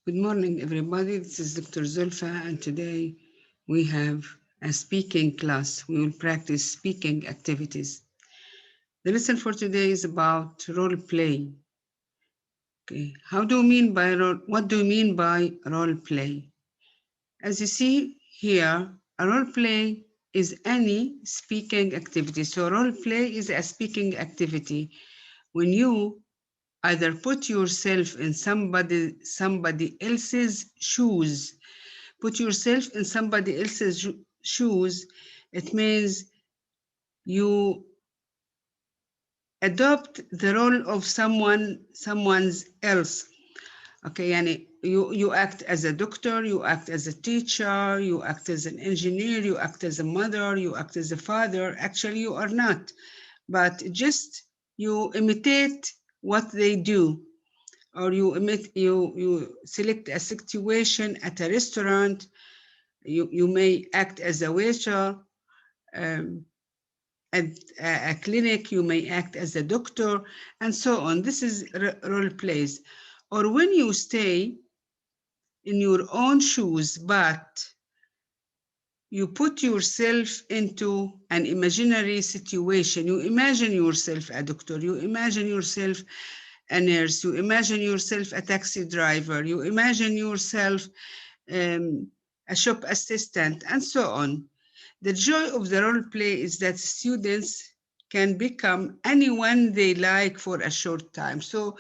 Good morning, everybody. This is Dr. Zulfa, and today we have a speaking class. We will practice speaking activities. The lesson for today is about role play. Okay, what do you mean by role play? As you see here, a role play is any speaking activity. So role play is a speaking activity when you either put yourself in somebody else's shoes. Put yourself in somebody else's shoes. It means you adopt the role of someone's else. Okay, yani you act as a doctor, you act as a teacher, you act as an engineer, you act as a mother, you act as a father. Actually, you are not, but just you imitate what they do. Or you select a situation at a restaurant. You may act as a waiter. At a clinic, you may act as a doctor, and so on. This is role plays. Or when you stay in your own shoes, but you put yourself into an imaginary situation. You imagine yourself a doctor, you imagine yourself a nurse, you imagine yourself a taxi driver, you imagine yourself a shop assistant, and so on. The joy of the role play is that students can become anyone they like for a short time. So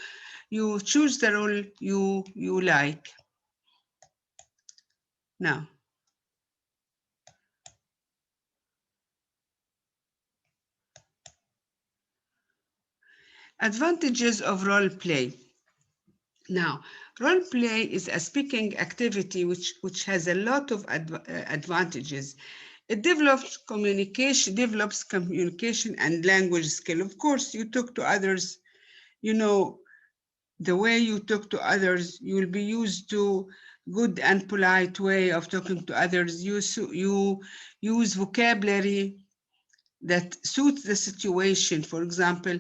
you choose the role you like. Now, advantages of role play. Now, role play is a speaking activity which has a lot of advantages. It develops communication and language skill. Of course, you talk to others, you know, the way you talk to others, you will be used to good and polite way of talking to others. You use vocabulary that suits the situation. For example,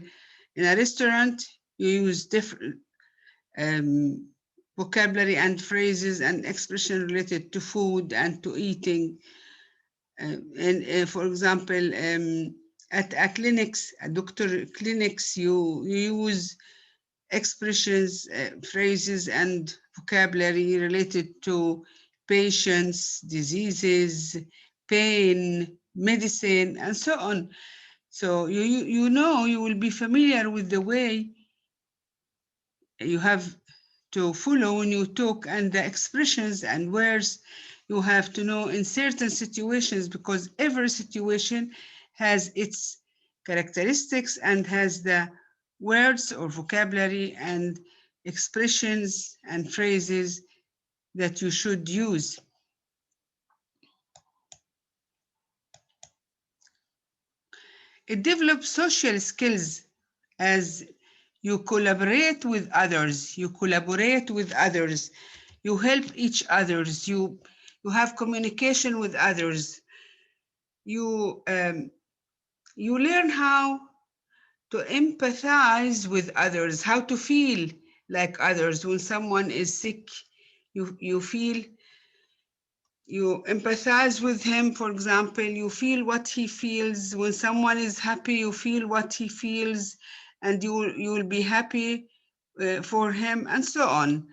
in a restaurant, you use different vocabulary and phrases and expression related to food and to eating. For example, at a doctor clinics, you use expressions, phrases, and vocabulary related to patients, diseases, pain, medicine, and so on. So you know, you will be familiar with the way you have to follow when you talk and the expressions and words you have to know in certain situations, because every situation has its characteristics and has the words or vocabulary and expressions and phrases that you should use. It develops social skills as you collaborate with others, you help each others, you have communication with others, you learn how to empathize with others, how to feel like others. When someone is sick, you empathize with him. For example, you feel what he feels. When someone is happy, you feel what he feels, and you will be happy for him, and so on.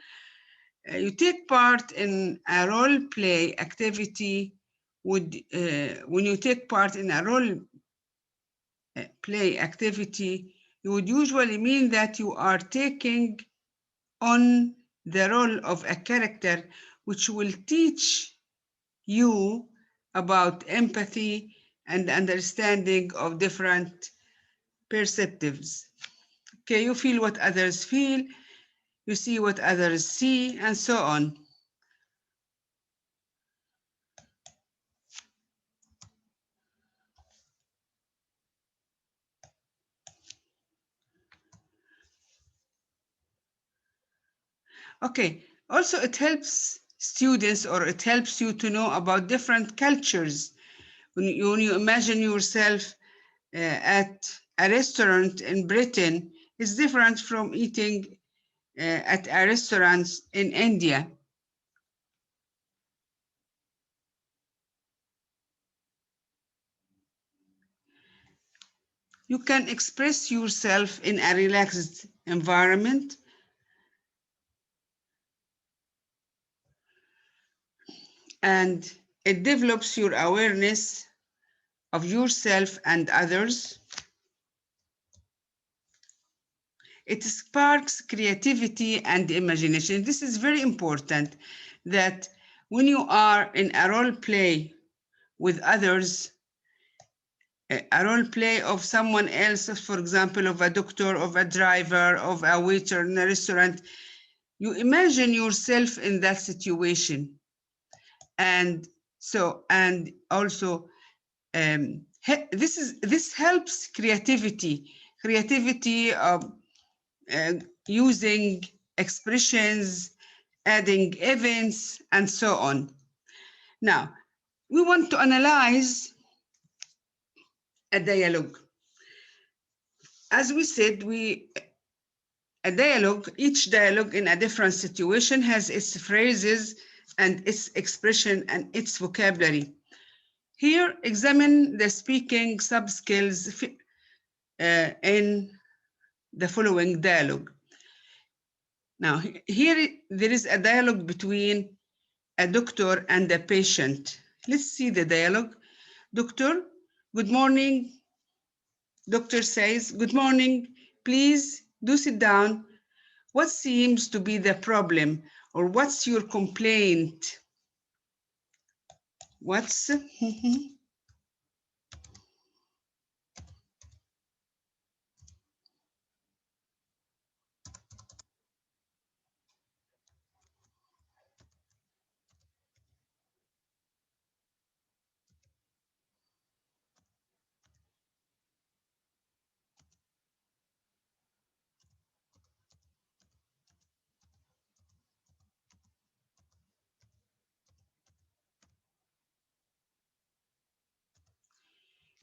You take part in a role play activity. When you take part in a role play activity, you would usually mean that you are taking on the role of a character, which will teach you about empathy and understanding of different perspectives. Okay, you feel what others feel, you see what others see, and so on. Okay, also it helps students, or it helps you to know about different cultures. When you imagine yourself at a restaurant in Britain, it's different from eating at a restaurant in India. You can express yourself in a relaxed environment. And it develops your awareness of yourself and others. It sparks creativity and imagination. This is very important, that when you are in a role play with others, a role play of someone else, for example, of a doctor, of a driver, of a waiter in a restaurant, you imagine yourself in that situation. And so, and also, this helps creativity of using expressions, adding events, and so on. Now, we want to analyze a dialogue. As we said, each dialogue in a different situation has its phrases and its expression and its vocabulary. Here, examine the speaking sub-skills in the following dialogue. Now, here there is a dialogue between a doctor and a patient. Let's see the dialogue. Doctor, good morning. Doctor says, good morning. Please do sit down. What seems to be the problem, or what's your complaint? What's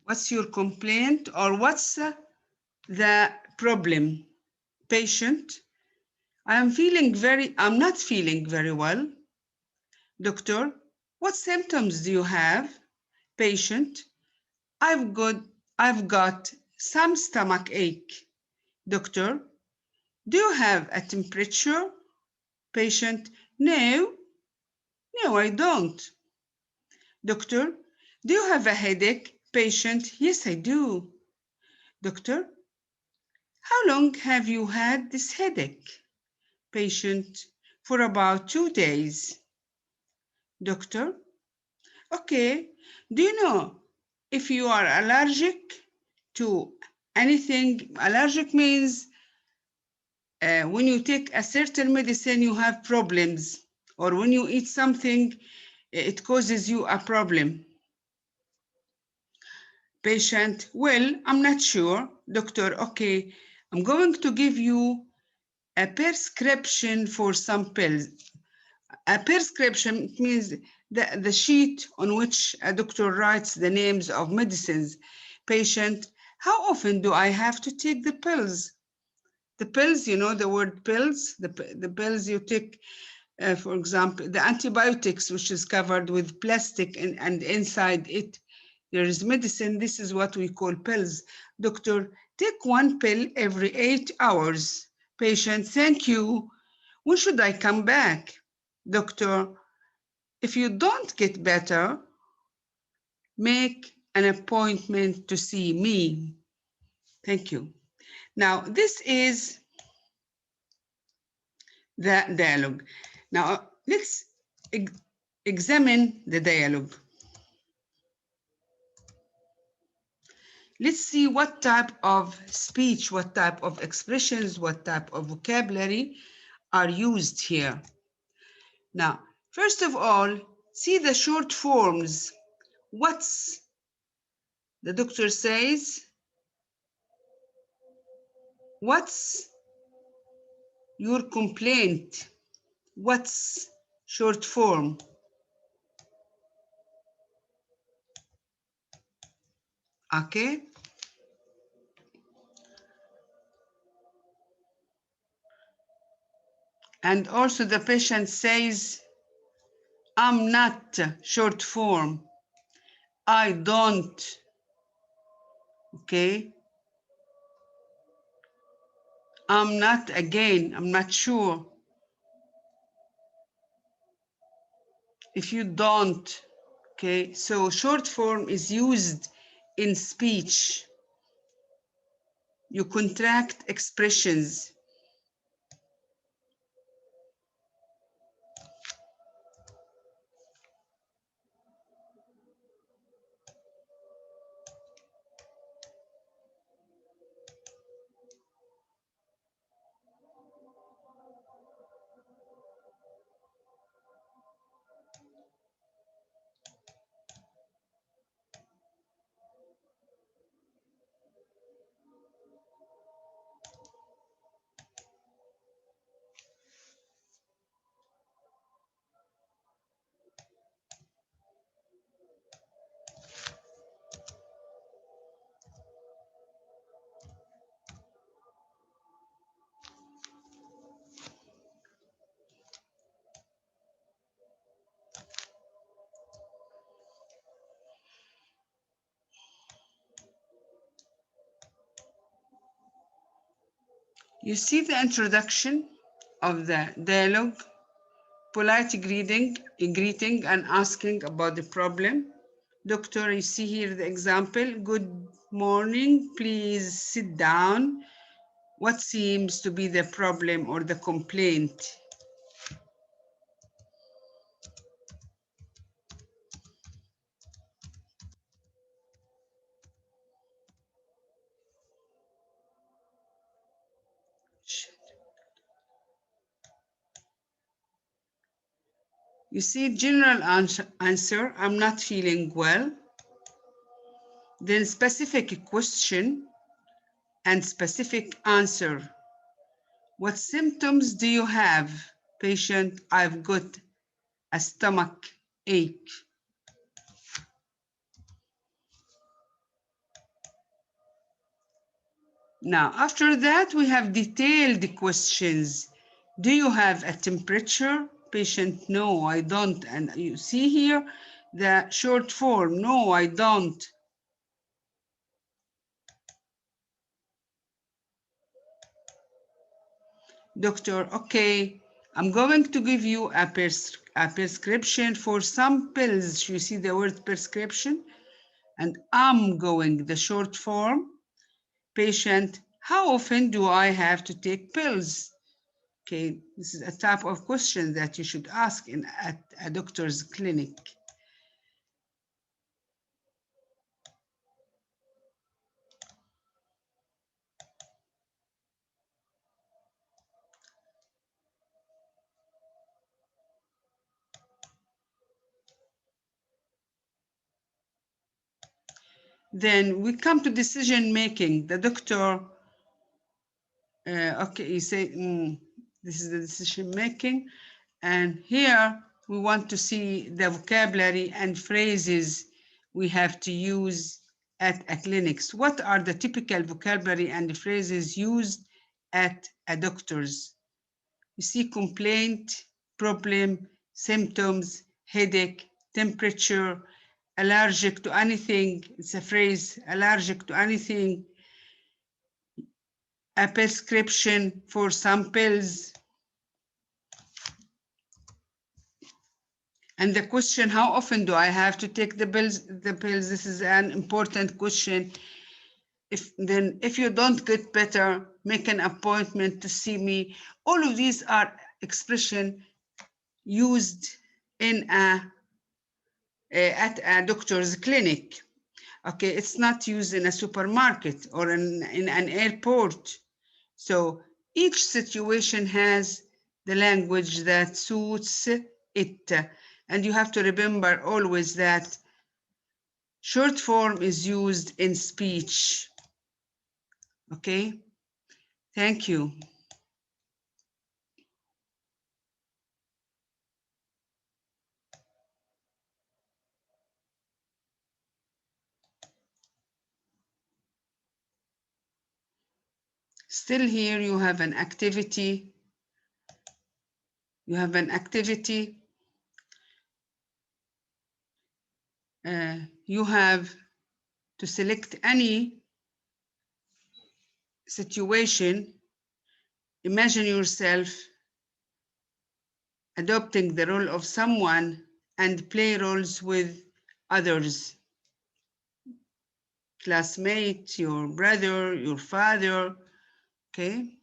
what's your complaint, or what's the problem? Patient, I'm not feeling very well. Doctor, what symptoms do you have? Patient, I've got some stomach ache. Doctor, do you have a temperature? Patient, no, I don't. Doctor, do you have a headache? Patient, yes, I do. Doctor, how long have you had this headache? Patient, for about 2 days. Doctor, okay, do you know if you are allergic to anything? Allergic means when you take a certain medicine, you have problems, or when you eat something, it causes you a problem. Patient, well, I'm not sure. Doctor, okay, I'm going to give you a prescription for some pills. A prescription means the sheet on which a doctor writes the names of medicines. Patient, how often do I have to take the pills? The pills, you know the word pills, the pills you take, for example, the antibiotics, which is covered with plastic and inside it there is medicine. This is what we call pills. Doctor, take one pill every 8 hours. Patient, thank you. When should I come back? Doctor, if you don't get better, make an appointment to see me. Thank you. Now, this is the dialogue. Now, let's examine the dialogue. Let's see what type of speech, what type of expressions, what type of vocabulary are used here. Now, first of all, see the short forms. What's, the doctor says, what's your complaint? What's short form? Okay. And also the patient says, I'm not, short form. I don't. Okay. I'm not, again, I'm not sure. If you don't, okay, so short form is used in speech. You contract expressions. You see the introduction of the dialogue, polite greeting and asking about the problem. Doctor, you see here the example. Good morning, please sit down. What seems to be the problem or the complaint? You see, general answer, I'm not feeling well. Then specific question and specific answer. What symptoms do you have? Patient, I've got a stomach ache. Now, after that, we have detailed questions. Do you have a temperature? Patient, no, I don't. And you see here the short form, no, I don't. Doctor, okay, I'm going to give you a prescription for some pills. You see the word prescription? And I'm going, the short form. Patient, how often do I have to take pills? Okay, this is a type of question that you should ask at a doctor's clinic. Then we come to decision making. The doctor, okay, you say, this is the decision making. And here we want to see the vocabulary and phrases we have to use at a clinics. What are the typical vocabulary and phrases used at a doctor's? You see complaint, problem, symptoms, headache, temperature, allergic to anything. It's a phrase, allergic to anything. A prescription for some pills. And the question, how often do I have to take the pills? This is an important question. If you don't get better, make an appointment to see me. All of these are expressions used in at a doctor's clinic. Okay, it's not used in a supermarket or in an airport. So each situation has the language that suits it. And you have to remember always that short form is used in speech. Okay, thank you. Still here you have an activity. You have an activity. You have to select any situation Imagine yourself adopting the role of someone and play roles with others. Classmate, your brother, your father, okay?